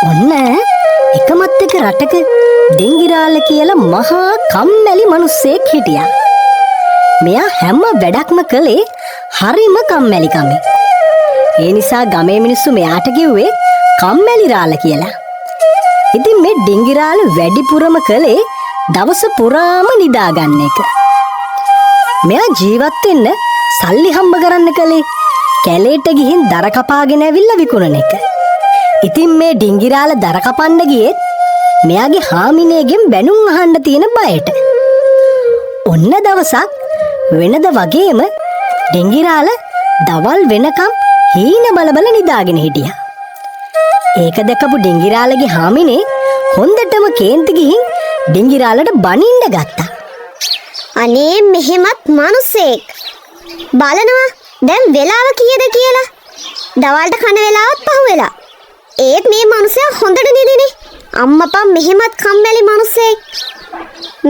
ඔන්න එකමත් එක රටක ඩිංගිරාල කියලා මහා කම්මැලි මිනිස්සෙක් හිටියා. මෙයා හැම වැඩක්ම කළේ හරිම කම්මැලිකමෙන්. ඒ නිසා ගමේ මිනිස්සු මෙයාට කිව්වේ කම්මැලි රාල කියලා. ඉතින් මේ ඩිංගිරාල වැඩිපුරම කළේ දවස පුරාම නිදාගන්න එක. මෙයා ජීවත් වෙන්න සල්ලි හම්බ කරන්න කළේ කැලේට ගිහින් දර කපාගෙන ඇවිල්ලා විකුණන එක. ඉතින් මේ ඩිංගිරාල දර කපන්න ගියෙත් මෙයාගේ හාමිනේගෙන් බැනුම් අහන්න තියෙන බයට. ඔන්න දවසක් වෙනද වගේම ඩිංගිරාල දවල් වෙනකම් හීන බලබල නිදාගෙන හිටියා. ඒක දැකපු ඩිංගිරාලගේ හාමිනේ හොඳටම කේන්ති ගිහින් ඩිංගිරාලට බනින්න ගත්තා. අනේ මෙහෙමත් මිනිසෙක් බලනවා දැන් වෙලාව කීයද කියලා. දවල්ට කන වෙලාවත් පහුවෙලා. ඒත් මේ මිනිසයා හොඳට නිදිනේ. අම්මපා මෙහෙමත් කම්මැලි මිනිසෙක්.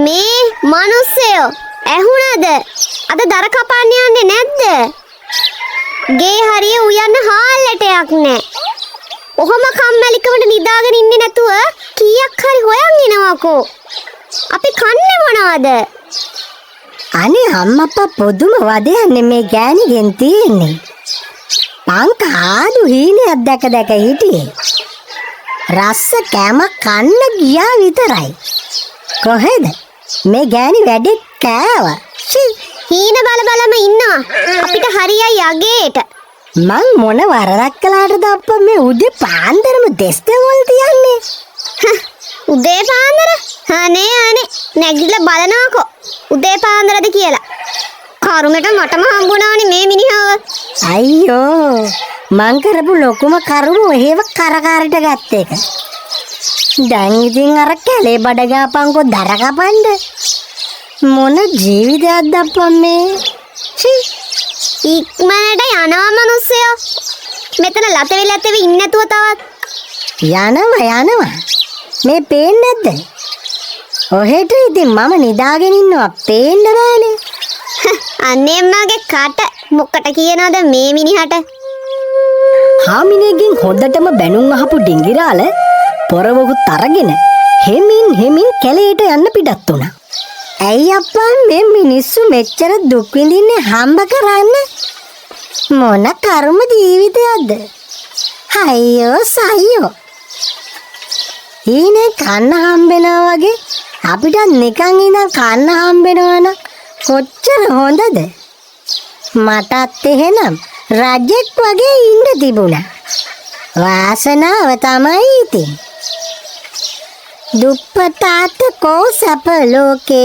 මේ මිනිසයෝ ඇහුණද? අද දර කපන්න යන්නේ නැද්ද? ගේ හරිය උයන්න හාල්ලටයක් නැහැ. ඔහොම කම්මැලිකමට නිදාගෙන ඉන්නේ නැතුව කීයක් හරි හොයන් එනවාකෝ. අපි කන්නේ මොනවද? අනේ අම්මපා පොදුම වදයන්නේ මේ ගෑණිගෙන් තියෙන්නේ. මං කාදු හීනයක් දැක හිටියේ. රස්ස කෑම කන්න ගියා විතරයි. කොහෙද මේ ගෑණි වැඩෙත් කෑවා. හීන බලම ඉන්නවා. අපිට හරියයි යගේට. මං මොන වරදක් කළාටද අප්පා මේ උදේ පාන්දරම දෙස්තෙන් වල තියන්නේ? උදේ පාන්දර? අනේ නැගිටලා බලනවාකෝ. උදේ පාන්දරද කියලා. කරුමෙට මටම හම්බුණානේ මේ මිනිහව. අයියෝ මං කරපු ලොකුම කරුම ඔහෙව කරකාරට ගත්ත එක. දැන් ඉතින් අර කැලේ බඩ ගාපන්කෝ දර කපන්න. මොන ජීවිතයක්ද අප්පා මේ? ඉක්මනට යනවා මිනිස්සයෝ. මෙතන ලතෙවි ඉන්න නැතුව තවත් යනවා. මේ පේන්නේ නැද්ද? ඔහෙට ඉතින් මම නිදාගෙන ඉන්නවා පේන්න බෑනේ. අනේ මගේ කට මොකට කියනවද මේ මිනිහට? හාමිනේගෙන් හොඳටම බැනුම් අහපු ඩිංගිරාල පොරවකුත් අරගෙන හෙමින් කැලේට යන්න පිටත් වුණා. ඇයි අප්පා මේ මිනිස්සු මෙච්චර දුක් විඳින්නේ හම්බ කරන්න? මොන කර්ම ජීවිතයක්ද? අයියෝ සයියෝ. ඊනේ කන්න හම්බෙනවා වගේ අපිට නිකන් ඉඳන් කන්න හම්බෙනවනම් කොච්චර හොඳද? මටත් එහෙනම් රජෙක් වගේ ඉන්න තිබුණා. වාසනාව තමයි ඉතින්. දුප්පතාට කෝ සැප ලෝකේ.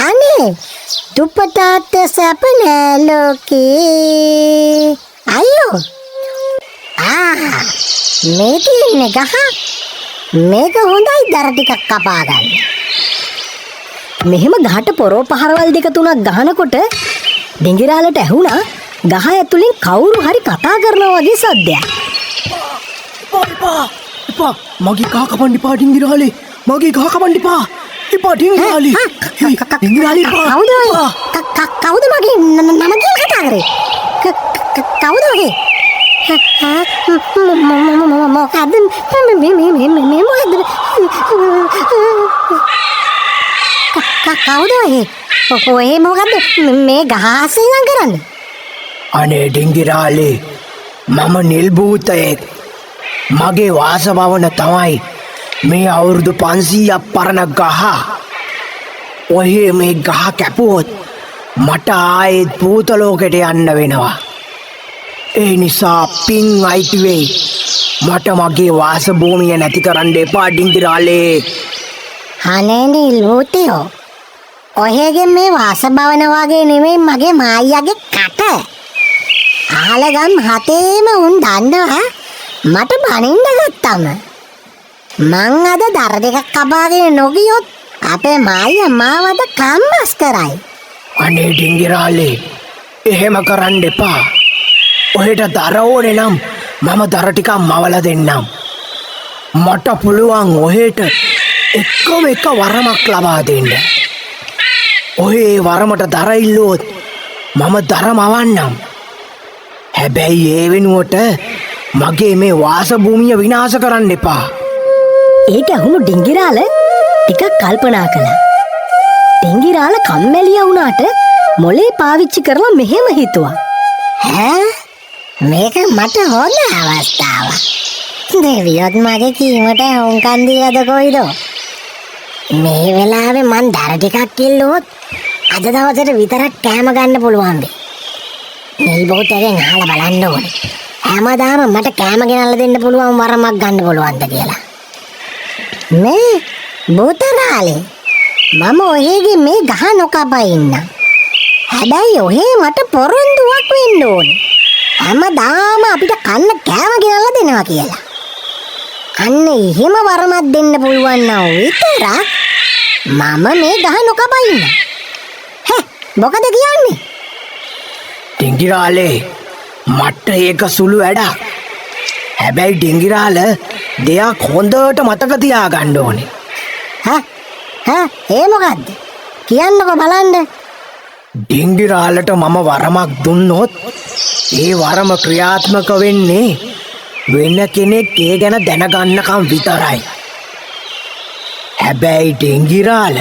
අනේ දුප්පතාට සැප නෑ ලෝකේ. අයියෝ මේ තියන්නේ ගහ. මේක හොඳයි දර ටිකක් කපා ගන්න. මෙහෙම ගහට පොරෝ පහරවල් දෙක තුනක් ගහනකොට ඩිංගිරාලට ඇහුණා ගහ ඇතුලෙන් කවුරු හරි කතා කරනවා වගේ සද්දයක්. එපා මගේ ගහ කපන්න එපා ඩිංගිරාලේ. මගේ ගහ කපන්න එපා. එපා ඩිංගිරාලේ. ඩිංගිරාලේ කවුද මගේ නම කියලා කතා කරේ? කවුද වගේ? මොකද්ද මේ මොකද්ද? කවුද ඔය මොකද්ද මේ ගහසේ නම් කරන්නේ? අනේ ඩිංගිරාලේ මම නිල් භූතයෙක්. මගේ වාසභවන තමයි මේ අවුරුදු 500ක් පරණ ගහ. ඔහේ මේ ගහ කැපුවොත් මට ආයෙත් භූත ලෝකෙට යන්න වෙනවා. ඒ නිසා පින් අයිති වෙයි. මට මගේ වාස භූමිය නැති කරන්න එපා ඩිංගිරාලේ. අනේ නිල් භූතයෝ. ඔහෙගේ මේ වාසභවන වගේ නෙමෙයි මගේ මායියාගේ කට. ආලගම් හතේම උන් දන්නවා මට බනින්න ගත්තම. මං අද දර දෙකක් කපාගෙන නොගියොත් අපේ මායියා මාවද කම්මස් කරයි. අනේ ඩිංගිරාලේ එහෙම කරන්න එපා. ඔහෙට දර ඕනේ නම් මම දර ටිකක් මවලා දෙන්නම්. මට පුළුවන් ඔහෙට එකම එක වරමක් ලබා දෙන්න. ඔහේ වරමට දර ඉල්ලුවොත් මම දර මවන්නම්. හැබැයි ඒ වෙනුවට මගේ මේ වාස භූමිය විනාශ කරන්න එපා. ඒක ඇහුණු ඩිංගිරාල ටිකක් කල්පනා කළා. ඩිංගිරාල කම්මැලියා වුණාට මොලේ පාවිච්චි කරලා මෙහෙම හිතුවා. මේක මට හොඳ අවස්ථාවක්. දෙවියොත් මගේ කීමට හොංකන් දීලාද කොයිද? මේ වෙලාවේ මං දර ටිකක් ඉල්ලුවොත් අද දවසට විතරක් කෑම ගන්න පුළුවන් වෙයි. නිල් බෝතයෙන් අහලා බලන්න ඕනේ. හැමදාම මට කෑම ගෙනල්ලා දෙන්න පුළුවන් වරමක් ගන්න පුළුවන්ද කියලා. මේ බෝතරාලේ මම ඔයගේ මේ ගහ නොකපා ඉන්න. හැබැයි ඔහේ මට පොරොන්දුවක් වෙන්න ඕනේ. හැමදාම අපිට කන්න කෑම ගෙනල්ලා දෙනවා කියලා. අන්න එහෙම වරමක් දෙන්න පුළුවන් නම් විතරක් මම මේ ගහ නොකපා ඉන්න. මොකද කියන්නේ? ඩිංගිරාලේ මට ඒක සුළු වැඩක්. හැබැයි ඩිංගිරාල දෙයක් හොඳට මතක තියාගන්න ඕනේ. ඒ මොකද්ද? කියන්නකෝ බලන්න. ඩිංගිරාලට මම වරමක් දුන්නොත් ඒ වරම ක්‍රියාත්මක වෙන්නේ වෙන කෙනෙක් ඒ ගැන දැනගන්නකම් විතරයි. හැබැයි ඩිංගිරාල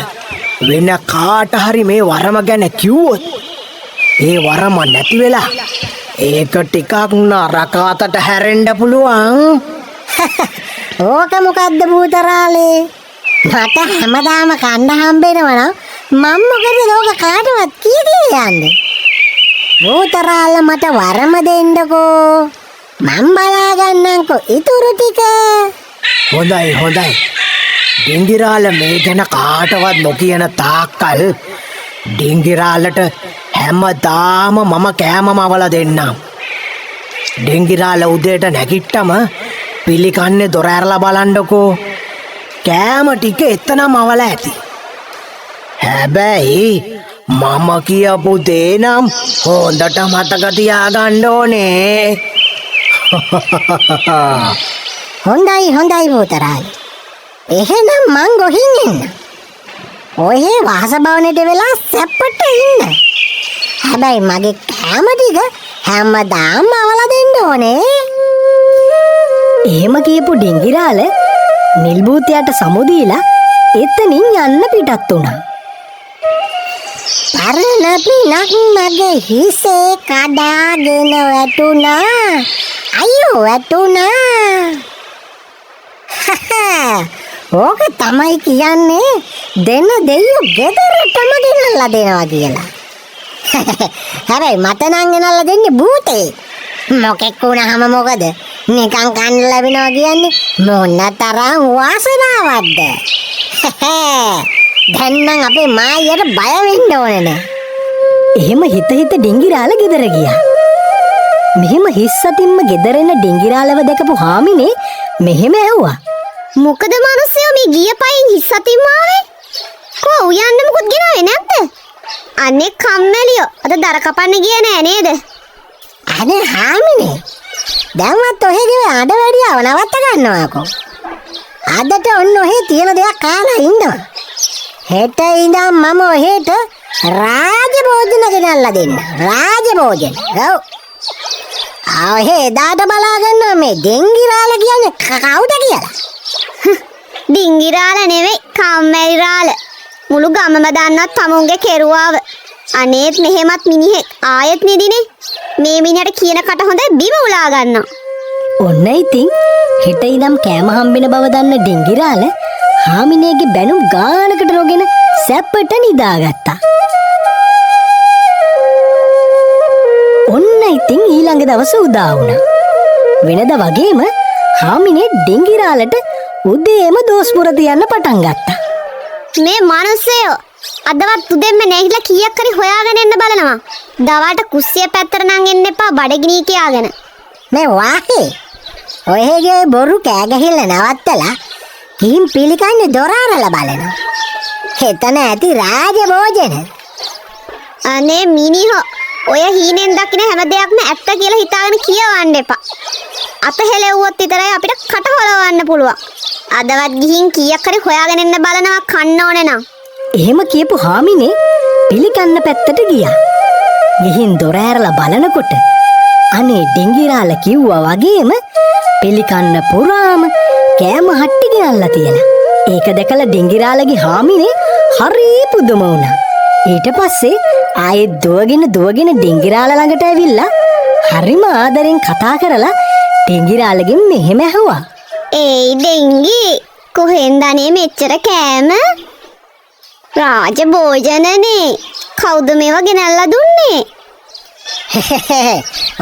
වෙන කාට හරි මේ වරම ගැන කිව්වොත් ඒ වරම නැති වෙලා ඒක ටිකක් නරක අතට හැරෙන්න පුළුවන්. ඕක මොකද්ද බූතරාලේ? මට හැමදාම කන්න හම්බෙනවා නම් මම මොකද ලෝක කාටවත් කියන්නේ? බූතරාල මට වරම දෙන්නකෝ. මම බලා ගන්නම්කෝ ඉතුරු ටික. හොඳයි. ඩිංගිරාල මේ ගැන කාටවත් නොකියන තාක්කල් ඩිංගිරාලට හැමදාම මම කෑමම අවලා දෙන්නම්. ඩිංගිරාල උදේට නැගිට්ටම පිළිකන්නේ දොර ඇරලා බලන්නකෝ. කෑම ටික එතනම අවලා ඇති. හැබැයි මම කියපු දේ නම් හොඳට මතක තියාගන්න ඕනේ. හොඳයි බූතරාලේ. එහෙනම් මං ගොහින් එන්න. ඔහේ වාසභවනට වෙලා සැපට ඉන්න. හැබැයි මගේ කෑම ටික හැමදාම අවලා දෙන්න ඕනේ. එහෙම කියපු ඩිංගිරාල නිල් භූතයාට සමුදීලා එතනින් යන්න පිටත් වුණා. පරණ පිනක් මගේ හිසේ කඩාගෙන වැටුණා. අයියෝ වැටුණා. ඕක තමයි කියන්නේ දෙන දෙයියෝ ගෙදරටම ගෙනල්ලා දෙනවා කියලා. හැබැයි මට නම් ගෙනල්ලා දෙන්නේ භූතේ. මොකෙක් වුණාම මොකද? නිකන් කන්න ලැබෙනවා කියන්නේ මොන තරම් වාසනාවක්ද? දැන් නම් අපේ මායියට බය වෙන්න ඕනේ නෑ. එහෙම හිත ඩිංගිරාල ගෙදර ගියා. මෙහෙම හිස් අතින්ම ගෙදර එන ඩිංගිරාලව දැකපු හාමිනේ මෙහෙම ඇහුවා. මොකද මිනිස්සුયો මේ ගිය පයින් හිස් අතින්ම ආවේ? කො උයන්න මොකුත් ගෙනාවේ නැද්ද? අනේ කම්මැලියෝ අද දර කපන්න ගියේ නෑ නේද? අනේ හාමිනේ දැන්වත් ඔහෙගේ අඩ වැඩියව නවත්ත ගන්නවාකෝ. අදට ඔන්න ඔහෙ තියෙන දේක් කාලා ඉන්නවා. හෙට ඉඳන් මම ඔහෙට රාජ භෝජන ගෙනල්ලා දෙන්න. රාජ භෝජන. ඔව්. ඔහෙ දාට බලා ගන්නවා මේ ඩිංගිරාල කියන්නේ කවුද කියලා. ඩිංගිරාල නෙවෙයි කම්මැලිරාල. මුළු ගමම දන්නත් තමුන්ගේ කෙරුවාව. අනේත් මෙහෙමත් මිනිහෙක් ආයෙත් නෙදිනේ. මේ මිනිහට කියන කට හොඳයි බිම උලා ගන්නවා. ඔන්න ඉතින් හෙට ඉඳන් කෑම හම්බෙන බව දන්න ඩිංගිරාල හාමිනේගේ බැනුම් ගානකට රොගෙන සැපට නිදාගත්තා. ඔන්න ඉතින් ඊළඟ දවස උදා වුණා. වෙනද වගේම හාමිනේ ඩිංගිරාලට උදේම දෝස්පුර තියන්න පටන් ගත්තා. මේ මිනිස්සයෝ අදවත් උදෙන්ම නැගිටලා කීයක් හරි හොයාගෙන එන්න බලනවා. දවල්ට කුස්සිය පැත්තට නම් එන්න එපා බඩගිනී කියාගෙන. මේ වාහේ ඔයගේ බොරු කෑ ගහilla නවත්තලා කිහින් පිළිකන්නේ දොර අරලා බලනවා. එතන ඇති රාජ භෝජන. අනේ මිනිහෝ ඔය හීනෙන් දකින්න හැම දෙයක්ම ඇත්ත කියලා හිතාගෙන කියවන්න එපා. අත හෙලෙව්වොත් විතරයි අපිට කට හොලවන්න පුළුවන්. අදවත් ගිහින් කීයක් හරි හොයාගෙන එන්න බලනවා කන්න ඕනේ නම්. එහෙම කියපු හාමිනේ පිළිකන්න පැත්තට ගියා. ගිහින් දොර ඇරලා බලනකොට අනේ ඩිංගිරාල කිව්වා වගේම පිළිකන්න පුරාම කෑම හට්ටි ගෙනල්ලා තියලා. ඒක දැකලා ඩිංගිරාලගේ හාමිනේ හරි පුදුම වුණා. ඊට පස්සේ ආයෙත් දුවගෙන ඩිංගිරාල ළඟට ඇවිල්ලා හරිම ආදරෙන් කතා කරලා ඩිංගිරාලගෙන් මෙහෙම ඇහුවා. ඒයි ඩෙංගි කොහෙන්ද අනේ මෙච්චර කෑම? රාජ භෝජනනේ. කවුද මේවා ගෙනල්ලා දුන්නේ?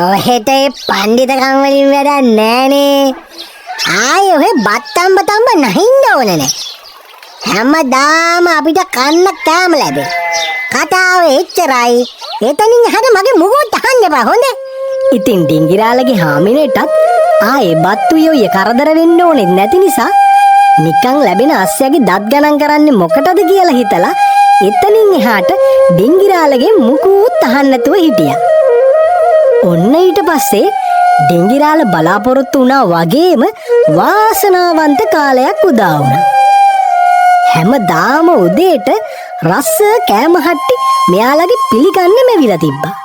ඔහෙට ඒ පණ්ඩිතකම් වලින් වැඩක් නෑනේ. ආයේ ඔහෙ බත්තම්බ නැහින්න ඕන නෑ. හැමදාම අපිට කන්න කෑම ලැබේ. කතාව එච්චරයි. එතනින් එහාට මගේ මුගුත් අහන්න එපා හොඳේ. ඉතින් ඩිංගිරාලගේ හාමිනේටත් ආයේ බත්තු යෝය කරදර වෙන්න ඕනේ නැති නිසා නිකන් ලැබෙන අස්සයාගේ දත් ගණන් කරන්නේ මොකටද කියලා හිතලා එතනින් එහාට ඩිංගිරාලගේ මුකුත් අහන්න නැතුව හිටියා. ඔන්න ඊට පස්සේ ඩිංගිරාල බලාපොරොත්තු වුණා වගේම වාසනාවන්ත කාලයක් උදා වුණා. හැමදාම උදේට රස්ස කෑම හට්ටි මෙයාලගේ පිළිගන්න මෙවිලා තිබ්බා.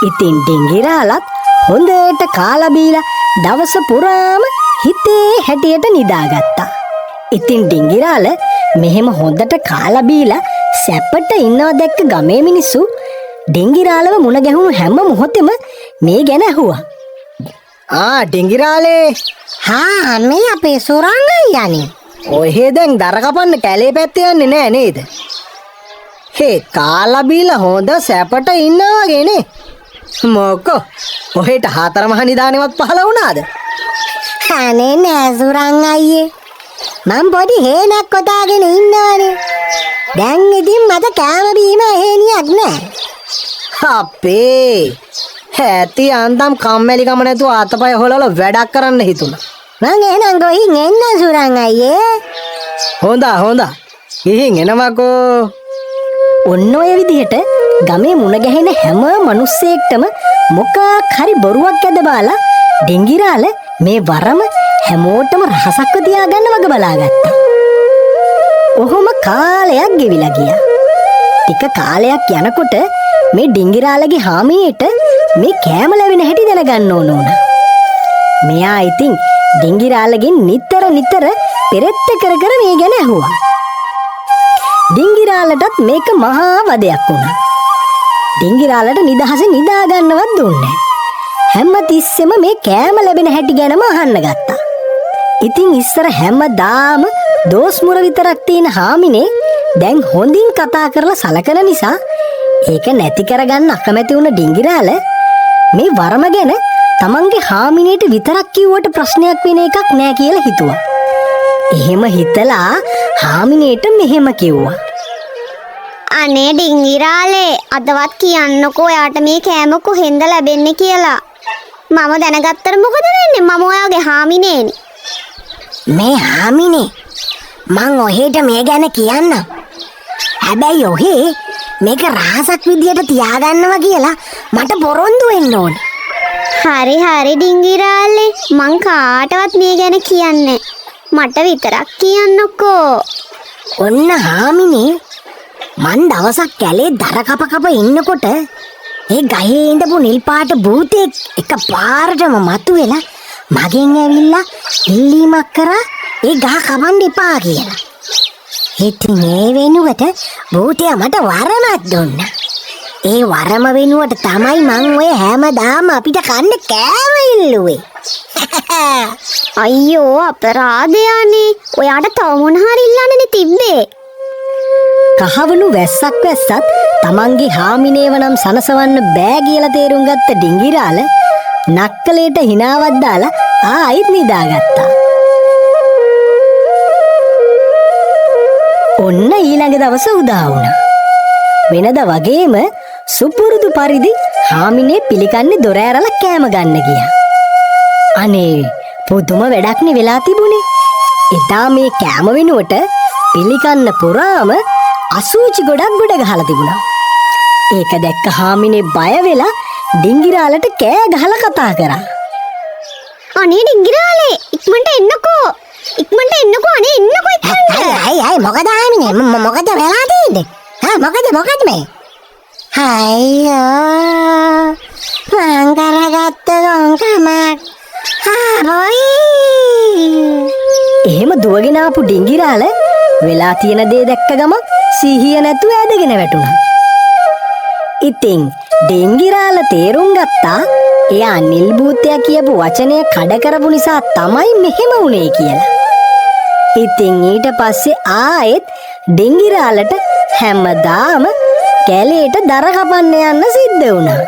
ඉතින් ඩිංගිරාලත් හොඳට කාලා බීලා දවස පුරාම හිතේ හැටියට නිදාගත්තා. ඉතින් ඩිංගිරාල මෙහෙම හොඳට කාලා බීලා සැපට ඉන්නවා දැක්ක ගමේ මිනිස්සු ඩිංගිරාලව මුණ ගැහුණු හැම මොහොතෙම මේ ගැන ඇහුවා. ඩිංගිරාලේ මේ අපේ සොරංග යන්නේ. ඔහෙ දැන් දර කපන්න කැලේ පැත්තේ යන්නේ නෑ නේද? හේ කාලා බීලා හොඳ සැපට ඉන්නවා වගේනේ. මොකෝ ඔහෙට හතර මහ නිදානෙවත් පහල වුණාද? අනේ නෑ සුරං අයියේ. මම පොඩි හේනක් කොටාගෙන ඉන්නවනේ. දැන් ඉතින් මට කෑම බීම හේනියක් නෑ. අපේ හැටි අන්දම් කම්මැලිකම නැතුව අතපය හොලවල වැඩක් කරන්න හිතුණා. මං එහෙනම් ගොහින් එන්න සුරං අයියේ. හොඳා. ගිහින් එනවකෝ. ඔන්න ඔය විදිහට ගමේ මුණ ගැහෙන හැම මිනිස්සෙක්ටම මොකක් හරි බොරුවක් ඇද බාලා ඩිංගිරාල මේ වරම හැමෝටම රහසක්ව තියාගන්න වග බලාගත්තා. ඔහොම කාලයක් ගෙවිලා ගියා. ටික කාලයක් යනකොට මේ ඩිංගිරාලගේ හාමිනේට මේ කෑම ලැබෙන හැටි දැනගන්න ඕන වුණා. මෙයා ඉතින් ඩිංගිරාලගෙන් නිතර පෙරෙත්ත කර මේ ගැන ඇහුවා. ඩිංගිරාලටත් මේක මහා වදයක් වුණා. ඩිංගිරාලට නිදහසේ නිදා ගන්නවත් දුන්නේ නැහැ. හැම තිස්සෙම මේ කෑම ලැබෙන හැටි ගැනම අහන්න ගත්තා. ඉතින් ඉස්සර හැමදාම දෝස් මුර විතරක් තියෙන හාමිනේ දැන් හොඳින් කතා කරලා සලකන නිසා ඒක නැති කරගන්න අකමැති වුණ ඩිංගිරාල මේ වරම ගැන තමන්ගේ හාමිනේට විතරක් කිව්වට ප්‍රශ්නයක් වෙන එකක් නෑ කියලා හිතුවා. එහෙම හිතලා හාමිනේට මෙහෙම කිව්වා. අනේ ඩිංගිරාලේ අදවත් කියන්නකෝ ඔයාට මේ කෑම කොහෙන්ද ලැබෙන්නේ කියලා. මම දැනගත්තට මොකද වෙන්නේ? මම ඔයාගේ හාමිනේනේ. මේ හාමිනේ මං ඔහෙට මේ ගැන කියන්නම්. හැබැයි ඔහේ මේක රහසක් විදියට තියාගන්නවා කියලා මට පොරොන්දු වෙන්න ඕනේ. හරි ඩිංගිරාලේ මං කාටවත් මේ ගැන කියන්නේ. මට විතරක් කියන්නකෝ. ඔන්න හාමිනේ මන් දවසක් කැලේ දර කප ඉන්නකොට ඒ ගහේ ඉඳපු නිල් පාට භූතෙක් එක පාරටම මතුවෙලා මගෙන් ඇවිල්ලා ඉල්ලීමක් කරා ඒ ගහ කපන්න එපා කියලා. ඉතින් ඒ වෙනුවට භූතයා මට වරමක් දුන්නා. ඒ වරම වෙනුවට තමයි මං ඔය හැමදාම අපිට කන්න කෑම ඉල්ලුවේ. අයියෝ අපරාධයනේ. ඔයාට තව මොන හරි ඉල්ලන්නනේ තිබ්බේ. කහවණු වැස්සක් වැස්සත් තමන්ගේ හාමිනේව නම් සනසවන්න බෑ කියලා තේරුම් ගත්ත ඩිංගිරාල නක්කලේට හිනාවක් දාලා ආයිත් නිදාගත්තා. ඔන්න ඊළඟ දවස උදා වුණා. වෙනද වගේම සුපුරුදු පරිදි හාමිනේ පිළිකන්නේ දොර ඇරලා කෑම ගන්න ගියා. අනේ පුදුම වැඩක්නේ වෙලා තිබුණේ. එදා මේ කෑම වෙනුවට පිළිකන්න පුරාම අසූචි ගොඩක් ගොඩ ගහලා තිබුණා. ඒක දැක්ක හාමිනේ බය වෙලා ඩිංගිරාලට කෑ ගහලා කතා කරා. අනේ ඩිංගිරාලේ ඉක්මනට එන්නකෝ. අනේ එන්නකෝ ඉක්මනට. අය මොකද හාමිනේ මොකද වෙලා තියෙන්නේ? මොකද මේ? මං කරගත්ත ගොංකමක් ආවොයි. එහෙම දුවගෙන ආපු ඩිංගිරාල වෙලා තියෙන දේ දැක්ක ගම සිහිය නැතුව ඇදගෙන වැටුණා. ඉතින් ඩිංගිරාල තේරුම් ගත්තා එයා නිල් භූතයා කියපු වචනය කඩ කරපු නිසා තමයි මෙහෙම වුනේ කියලා. ඉතින් ඊට පස්සේ ආයෙත් ඩිංගිරාලට හැමදාම කැලේට දර කපන්න යන්න සිද්ධ වුණා.